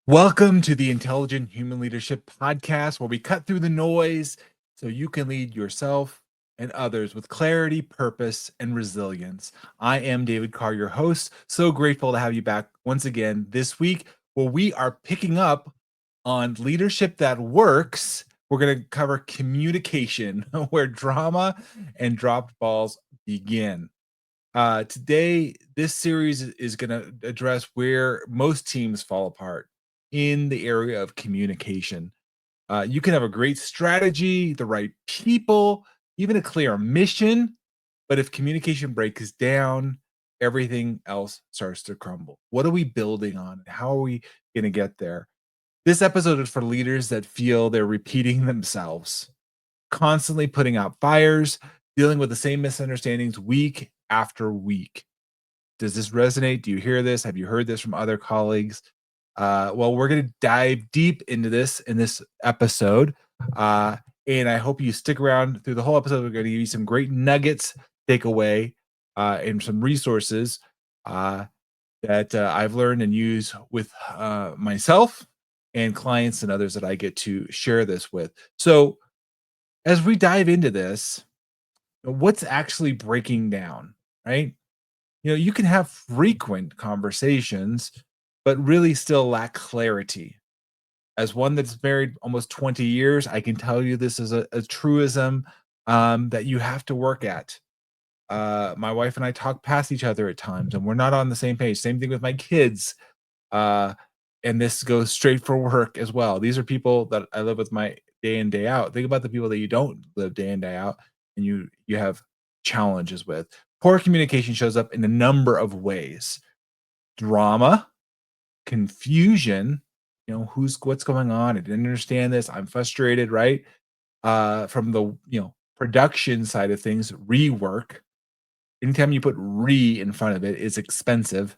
Welcome to the Intelligent Human Leadership Podcast, where we cut through the noise so you can lead yourself and others with clarity, purpose, and resilience. I am David Carr, your host. So grateful to have you back once again this week, where we are picking up on leadership that works. We're going to cover communication, where drama and dropped balls begin. Today, this series is going to address where most teams fall apart in the area of communication. You can have a great strategy, the right people, even a clear mission, but if communication breaks down, everything else starts to crumble. What are we building on? How are we going to get there? This episode is for leaders that feel they're repeating themselves, constantly putting out fires, dealing with the same misunderstandings week after week. Does this resonate? Do you hear this? Have you heard this from other colleagues? Well, we're going to dive deep into this in this episode. Uh, and I hope you stick around through the whole episode. We're going to give you some great nuggets, take away, and some resources uh, that I've learned and use with myself and clients and others that I get to share this with. So, as we dive into this, what's actually breaking down, right? You can have frequent conversations, but really still lack clarity. As one that's married almost 20 years, I can tell you this is a truism that you have to work at. My wife and I talk past each other at times, and we're not on the same page. Same thing with my kids. Uh, and this goes straight for work as well. These are people that I live with my day in, day out. Think about the people that you don't live day in, day out, and you have challenges with. Poor communication shows up in a number of ways. Drama, confusion, what's going on? I didn't understand this. I'm frustrated, right? From the production side of things, rework. Anytime you put in front of it, it's expensive.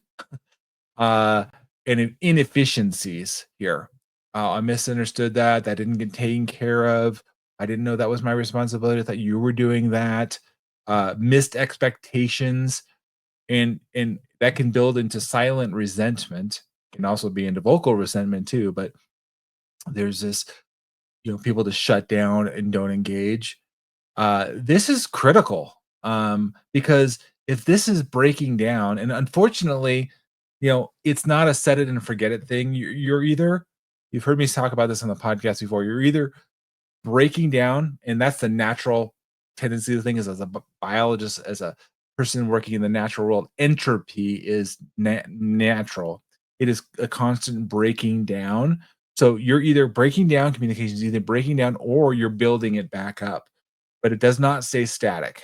uh, and inefficiencies here. I misunderstood that. That didn't get taken care of. I didn't know that was my responsibility. I thought you were doing that. Missed expectations, and that can build into silent resentment. Can also be into vocal resentment too. But there's this, people to shut down and don't engage. This is critical, because if this is breaking down, and unfortunately, it's not a set it and forget it thing. You're either, you've heard me talk about this on the podcast before, you're either breaking down, and that's the natural tendency of the thing is, as a biologist, as a person working in the natural world, entropy is natural. It is a constant breaking down. So you're either breaking down, communications either breaking down, or you're building it back up, but it does not stay static.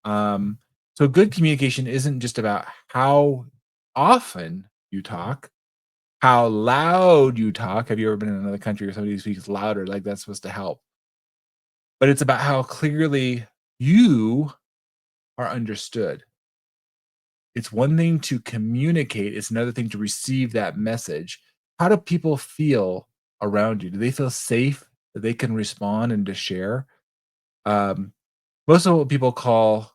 Um, so good communication isn't just about how often you talk, how loud you talk. Have you ever been in another country where somebody speaks louder? Like, that's supposed to help. But it's about how clearly you are understood. It's one thing to communicate, it's another thing to receive that message. How do people feel around you? Do they feel safe that they can respond and to share? Um, Most of what people call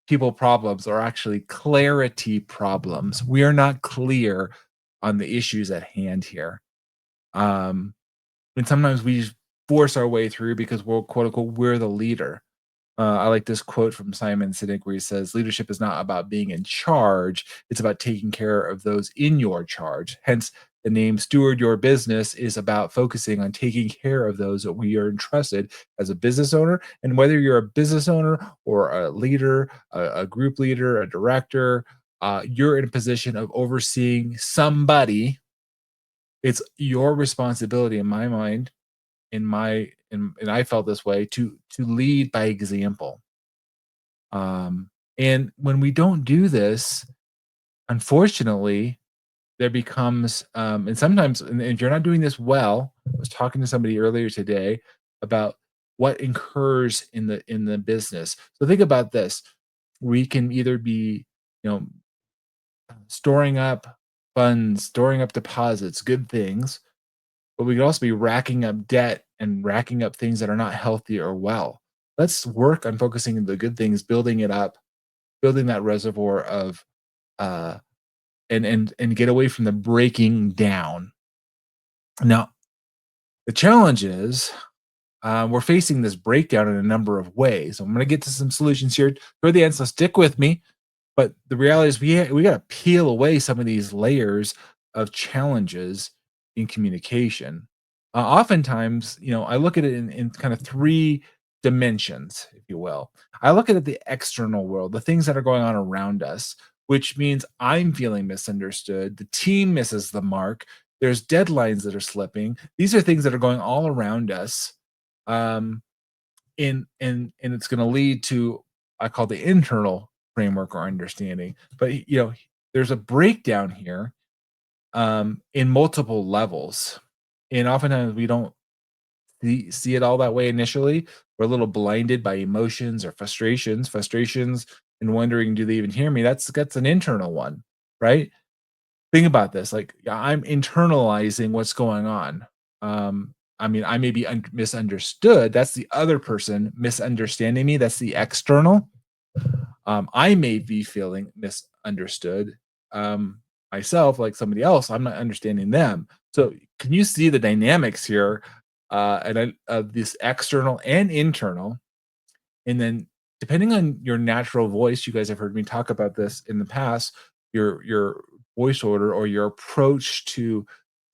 people problems are actually clarity problems. We are not clear on the issues at hand here. Um, and sometimes we just force our way through because we're, quote unquote, we're the leader. I like this quote from Simon Sinek where he says, "Leadership is not about being in charge; it's about taking care of those in your charge." Hence, the name "Steward Your Business" is about focusing on taking care of those that we are entrusted as a business owner. And whether you're a business owner or a leader, a group leader, a director, you're in a position of overseeing somebody. It's your responsibility, in my mind, and I felt this way, to lead by example. And when we don't do this, unfortunately, there becomes and sometimes, and if you're not doing this well, I was talking to somebody earlier today about what incurs in the business. So think about this. We can either be, you know, storing up funds, storing up deposits, good things, but we could also be racking up debt and racking up things that are not healthy or well. Let's work on focusing on the good things, building it up, building that reservoir of uh and get away from the breaking down. Now, the challenge is we're facing this breakdown in a number of ways. I'm going to get to some solutions here toward the end, so stick with me. But the reality is, we got to peel away some of these layers of challenges in communication. Oftentimes, I look at it in kind of three dimensions, if you will. I look at it the external world, the things that are going on around us, which means I'm feeling misunderstood. The team misses the mark. There's deadlines that are slipping. These are things that are going all around us, um, and it's going to lead to, I call, the internal framework or understanding. But there's a breakdown here, in multiple levels, and oftentimes we don't see it all that way initially. We're a little blinded by emotions or frustrations, and wondering, do they even hear me? That's an internal one, right? Think about this, like, yeah, I'm internalizing what's going on. I mean, I may be misunderstood. That's the other person misunderstanding me. That's the external. I may be feeling misunderstood, um, myself, like somebody else. I'm not understanding them. So, can you see the dynamics here, this external and internal? And then, depending on your natural voice, you guys have heard me talk about this in the past, your voice order or your approach to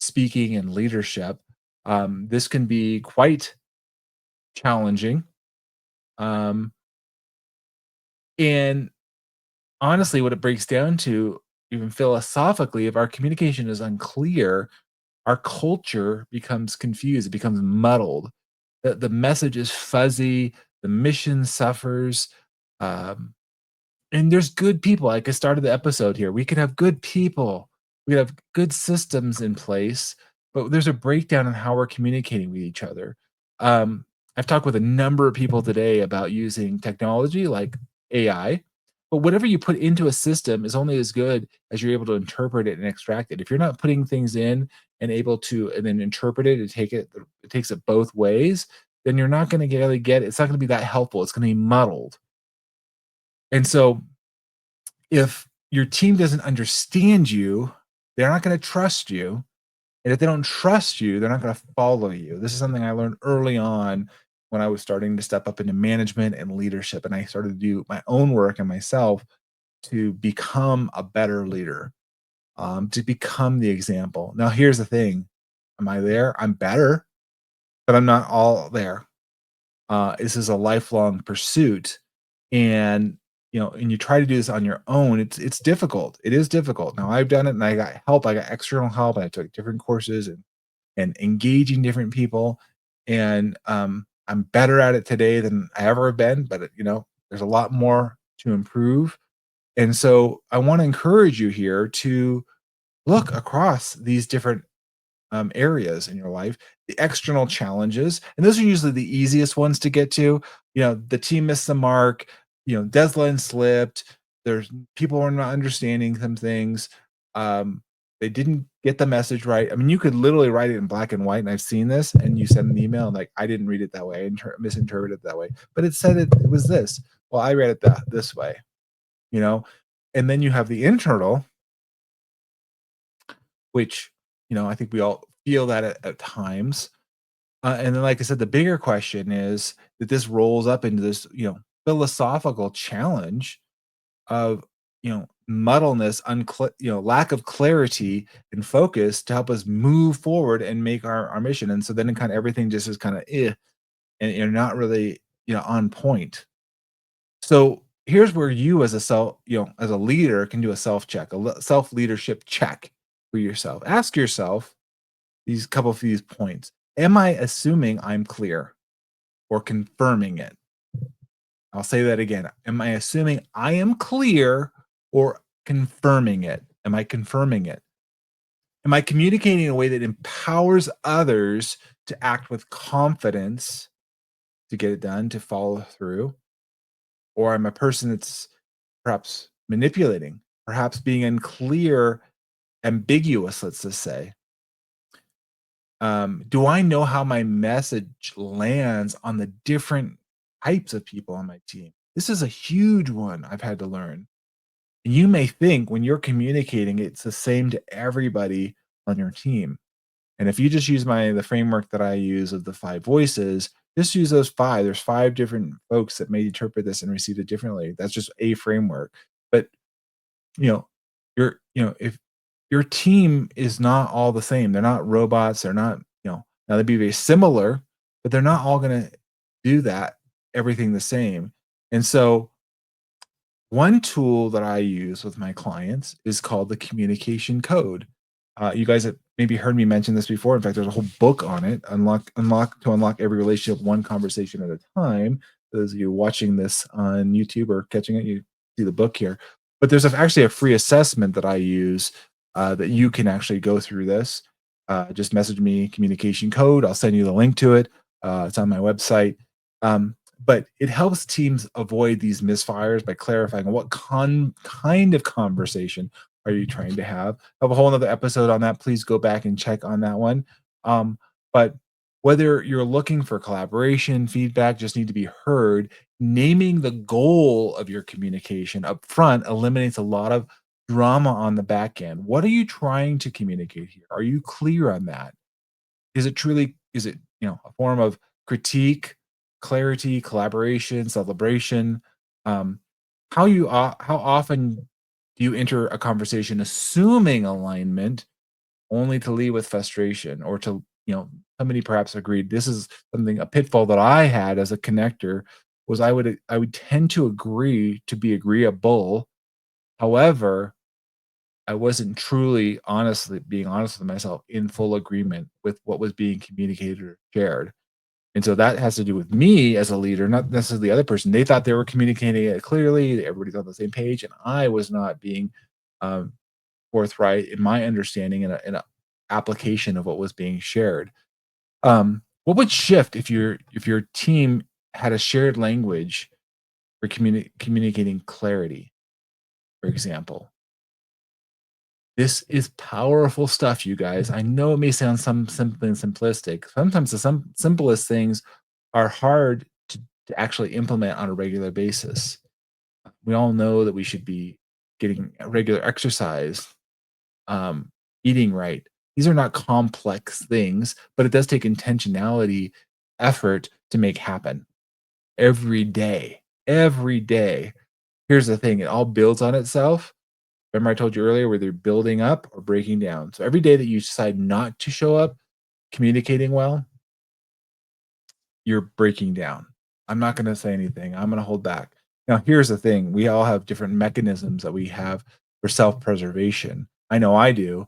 speaking and leadership, this can be quite challenging. Um, and honestly, what it breaks down to, even philosophically, if our communication is unclear, our culture becomes confused, it becomes muddled. The message is fuzzy, the mission suffers. Um, And there's good people, like I started the episode here. We could have good people. We have good systems in place, but there's a breakdown in how we're communicating with each other. Um, I've talked with a number of people today about using technology like AI, but whatever you put into a system is only as good as you're able to interpret it and extract it. If you're not putting things in and able to and then interpret it and it takes it both ways, then you're not going to really get it. It's not going to be that helpful. It's going to be muddled. And so if your team doesn't understand you, they're not going to trust you. And if they don't trust you, they're not going to follow you. This is something I learned early on when I was starting to step up into management and leadership. And I started to do my own work and myself to become a better leader, to become the example. Now, here's the thing. Am I there? I'm better, but I'm not all there. This is a lifelong pursuit, and and you try to do this on your own. It's difficult. It is difficult. Now I've done it, and I got help. I got external help. I took different courses and engaging different people, and I'm better at it today than I ever have been. But there's a lot more to improve, and so I want to encourage you here to look across these different areas in your life, the external challenges, and those are usually the easiest ones to get to. The team missed the mark, deadline slipped, there's people are not understanding some things, they didn't get the message right. I mean, you could literally write it in black and white, and I've seen this, and you send an email, and like, I didn't read it that way, misinterpreted it that way, but it said it was this. Well, I read it this way, you know, and then you have the internal, which I think we all feel that at times. And then, like I said, the bigger question is that this rolls up into this, philosophical challenge of, muddleness, lack of clarity and focus to help us move forward and make our mission. And so then kind of everything just is kind of and you're not really, on point. So here's where you as a as a leader can do a self check, self leadership check for yourself. Ask yourself these points. Am I assuming I'm clear or confirming it? I'll say that again. Am I assuming I am clear or confirming it? Am I confirming it? Am I communicating in a way that empowers others to act with confidence to get it done, to follow through? Or I'm a person that's perhaps manipulating, perhaps being unclear, ambiguous, let's just say? Do I know how my message lands on the different types of people on my team? This is a huge one I've had to learn. And you may think when you're communicating, it's the same to everybody on your team. And if you just use the framework that I use of the 5 voices, just use those 5. There's 5 different folks that may interpret this and receive it differently. That's just a framework. But, you know, if your team is not all the same, they're not robots, they're not, now they'd be very similar, but they're not all gonna do that everything the same. And so one tool that I use with my clients is called the communication code. You guys have maybe heard me mention this before. In fact, there's a whole book on it. Unlock every relationship, one conversation at a time. Those of you watching this on YouTube or catching it, you see the book here. But there's actually a free assessment that I use that you can actually go through this. Just message me communication code. I'll send you the link to it. It's on my website. But it helps teams avoid these misfires by clarifying what kind of conversation are you trying to have. I have a whole other episode on that. Please go back and check on that one. But whether you're looking for collaboration, feedback, just need to be heard, naming the goal of your communication up front eliminates a lot of drama on the back end. What are you trying to communicate here? Are you clear on that? Is it, a form of critique, clarity, collaboration, celebration? Um, how often do you enter a conversation assuming alignment only to leave with frustration or to, somebody perhaps agreed? This is a pitfall that I had as a connector was I would tend to agree to be agreeable. However, I wasn't truly honestly being honest with myself in full agreement with what was being communicated or shared. And so that has to do with me as a leader, not necessarily the other person. They thought they were communicating it clearly, everybody's on the same page, and I was not being um, forthright in my understanding and a application of what was being shared. What would shift if your team had a shared language for communicating clarity, for example? This is powerful stuff, you guys. I know it may sound simple and simplistic. Sometimes the simplest things are hard to actually implement on a regular basis. We all know that we should be getting a regular exercise, um, eating right. These are not complex things, but it does take intentionality, effort to make happen every day. Every day. Here's the thing, it all builds on itself. Remember I told you earlier where they're building up or breaking down. So every day that you decide not to show up communicating well, you're breaking down. I'm not going to say anything. I'm going to hold back. Now, here's the thing, we all have different mechanisms that we have for self preservation. I know I do.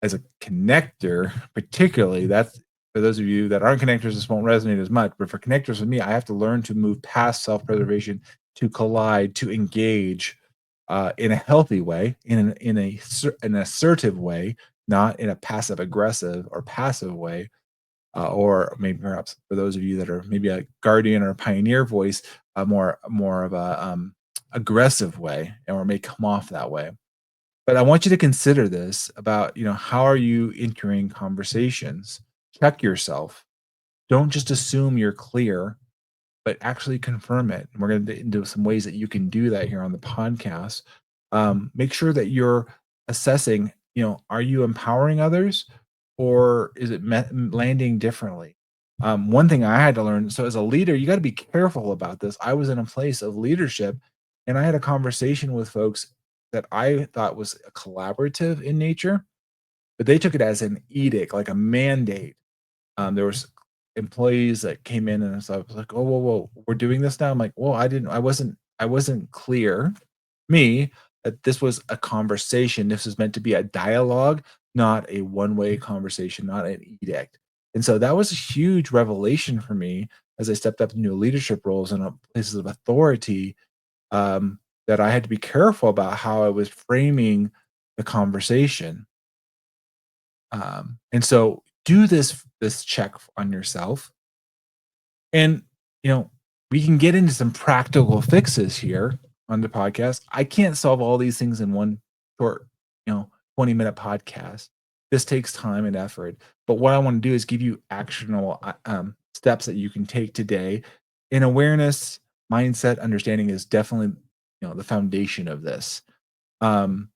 As a connector, particularly, that's for those of you that aren't connectors, this won't resonate as much. But for connectors with me, I have to learn to move past self preservation, to collide, to engage in a healthy way, an assertive way, not in a passive aggressive or passive way, or maybe perhaps for those of you that are maybe a guardian or a pioneer voice, a more of a aggressive way, or may come off that way. But I want you to consider this about, how are you entering conversations? Check yourself. Don't just assume you're clear, but actually confirm it. And we're going to get into some ways that you can do that here on the podcast. Make sure that you're assessing, are you empowering others or is it landing differently? One thing I had to learn, so as a leader, you got to be careful about this. I was in a place of leadership and I had a conversation with folks that I thought was collaborative in nature, but they took it as an edict, like a mandate. There was employees that came in and so I was like, "Oh, whoa, whoa, we're doing this now." I'm like, "Well, I wasn't clear, me, that this was a conversation. This was meant to be a dialogue, not a one-way conversation, not an edict." And so that was a huge revelation for me as I stepped up into leadership roles and places of authority, that I had to be careful about how I was framing the conversation. And so do this check on yourself. And, you know, we can get into some practical fixes here on the podcast. I can't solve all these things in one short, 20-minute podcast. This takes time and effort. But what I want to do is give you actionable steps that you can take today. And awareness, mindset, understanding is definitely, the foundation of this. Um,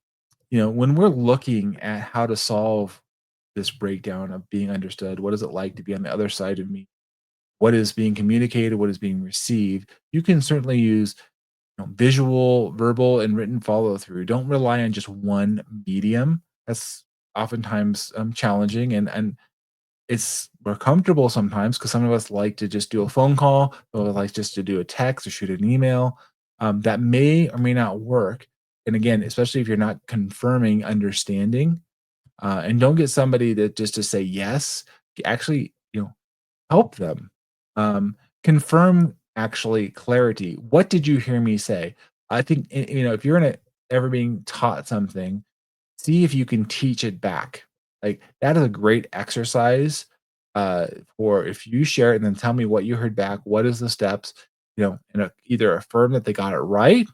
when we're looking at how to solve this breakdown of being understood. What is it like to be on the other side of me? What is being communicated? What is being received? You can certainly use visual, verbal, and written follow through. Don't rely on just one medium. That's oftentimes challenging, and it's more comfortable sometimes because some of us like to just do a phone call, or like just to do a text or shoot an email. That may or may not work. And again, especially if you're not confirming understanding, and don't get somebody that just to say yes. Actually, help them. Confirm actually clarity. What did you hear me say? I think if you're ever being taught something, see if you can teach it back. Like that is a great exercise for if you share it and then tell me what you heard back. What is the steps? And either affirm that they got it right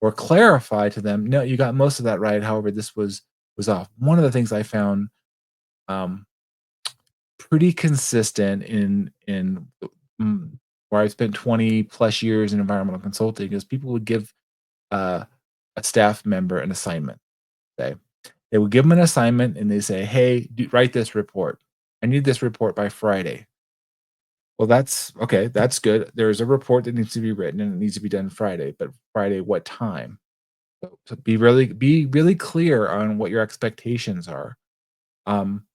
or clarify to them. No, you got most of that right. However, this was off. One of the things I found um, pretty consistent mm, where I spent 20 plus years in environmental consulting is people would give uh, a staff member an assignment. Say they would give them an assignment and they say, "Hey, write this report. I need this report by Friday." Well, that's okay. That's good. There's a report that needs to be written and it needs to be done Friday. But Friday, what time? So be really clear on what your expectations are. Um,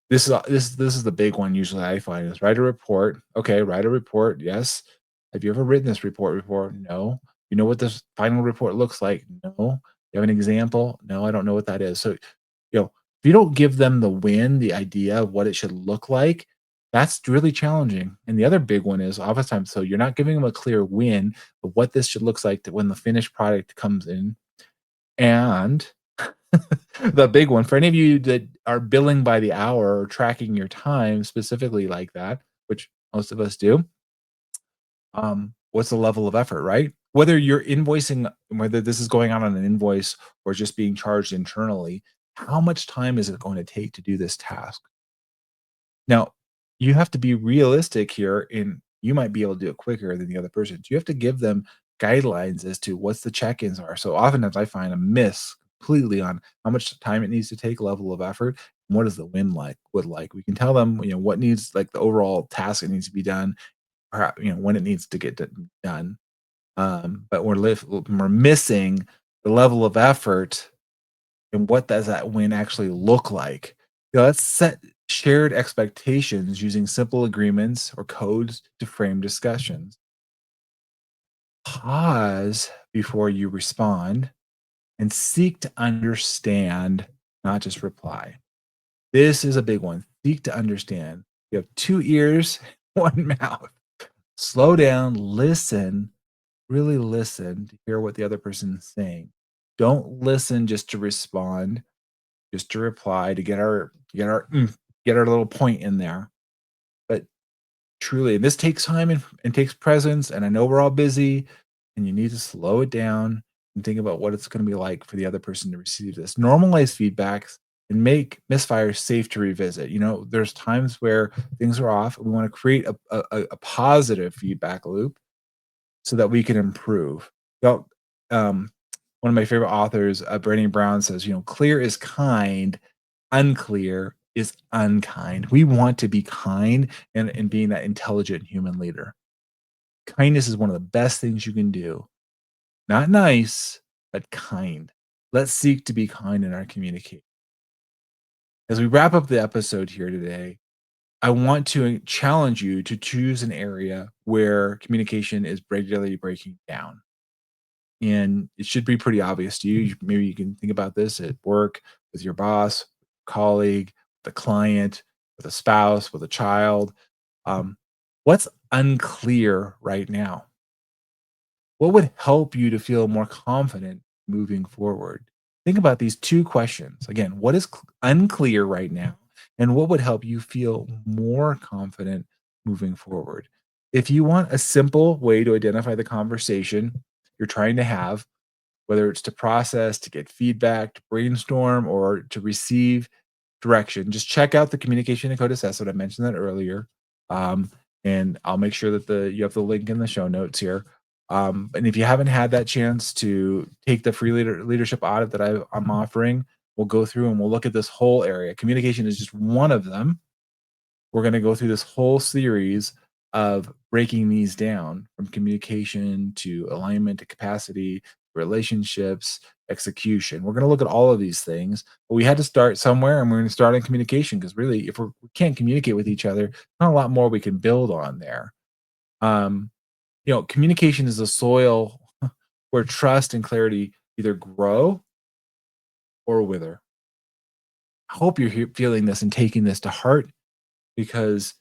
this is the big one usually I find is write a report. Okay, write a report. Yes. Have you ever written this report before? No. You know what this final report looks like? No. You have an example? No, I don't know what that is. So, if you don't give them the idea of what it should look like, that's really challenging. And the other big one is oftentimes, so you're not giving them a clear win of what this should looks like when the finished product comes in. And the big one for any of you that are billing by the hour or tracking your time specifically like that, which most of us do, what's the level of effort, right? Whether you're invoicing, whether this is going on an invoice or just being charged internally, how much time is it going to take to do this task? Now, you have to be realistic here in you might be able to do it quicker than the other person. So you have to give them guidelines as to what's the check-ins are. So oftentimes I find a miss completely on how much time it needs to take, level of effort, and what is the win like would like. We can tell them, what needs like the overall task that needs to be done, when it needs to get done. But we're missing the level of effort and what does that win actually look like? Let's set shared expectations using simple agreements or codes to frame discussions. Pause before you respond and seek to understand, not just reply. This is a big one. Seek to understand. You have two ears, one mouth. Slow down, listen, really listen to hear what the other person is saying. Don't listen just to respond, just to reply to get our little point in there. But truly, and this takes time and takes presence. And I know we're all busy, and you need to slow it down and think about what it's going to be like for the other person to receive this. Normalize feedbacks and make misfires safe to revisit. There's times where things are off. We want to create a positive feedback loop so that we can improve. Well, um, one of my favorite authors, Brené Brown, says, clear is kind, unclear is unkind. We want to be kind and being that intelligent human leader. Kindness is one of the best things you can do. Not nice, but kind. Let's seek to be kind in our communication. As we wrap up the episode here today, I want to challenge you to choose an area where communication is regularly breaking down. And it should be pretty obvious to you. Maybe you can think about this at work, with your boss, colleague, the client, with a spouse, with a child. Um, what's unclear right now? What would help you to feel more confident moving forward? Think about these two questions. Again, what is unclear right now? And what would help you feel more confident moving forward? If you want a simple way to identify the conversation you're trying to have, whether it's to process, to get feedback, to brainstorm, or to receive direction, just check out the communication and code assessment. I mentioned that earlier. Um, and I'll make sure that you have the link in the show notes here. And if you haven't had that chance to take the free leadership audit that I'm offering, we'll go through and we'll look at this whole area. Communication is just one of them. We're going to go through this whole series of breaking these down from communication to alignment to capacity, relationships, execution. We're going to look at all of these things, but we had to start somewhere and we're going to start in communication because really, if we can't communicate with each other, not a lot more we can build on there. Um, Communication is a soil where trust and clarity either grow or wither. I hope you're feeling this and taking this to heart because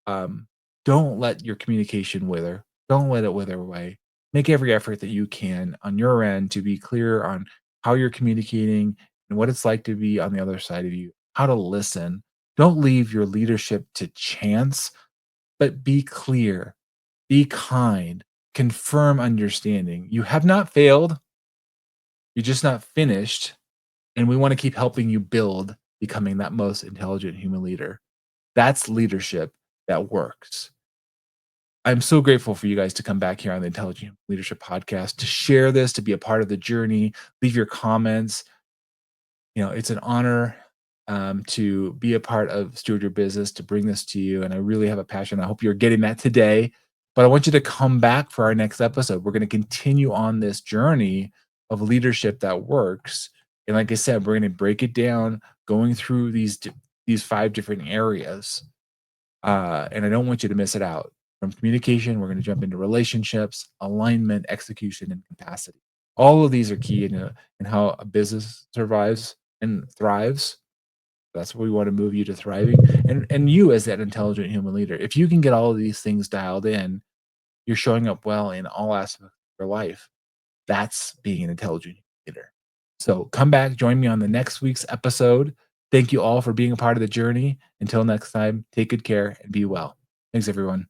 um, don't let your communication wither. Don't let it wither away. Make every effort that you can on your end to be clear on how you're communicating and what it's like to be on the other side of you, how to listen. Don't leave your leadership to chance, but be clear, be kind, confirm understanding. You have not failed, you're just not finished. And we want to keep helping you build becoming that most intelligent human leader. That's leadership that works. I'm so grateful for you guys to come back here on the Intelligent Leadership Podcast to share this, to be a part of the journey. Leave your comments. It's an honor to be a part of Steward Your Business, to bring this to you. And I really have a passion. I hope you're getting that today. But I want you to come back for our next episode. We're going to continue on this journey of leadership that works. And like I said, we're going to break it down, going through these 5 different areas. And I don't want you to miss it out. From communication, we're going to jump into relationships, alignment, execution, and capacity. All of these are key in how a business survives and thrives. That's what we want to move you to thriving. And you as that intelligent human leader. If you can get all of these things dialed in, you're showing up well in all aspects of your life. That's being an intelligent leader. So come back, join me on the next week's episode. Thank you all for being a part of the journey. Until next time, take good care and be well. Thanks, everyone.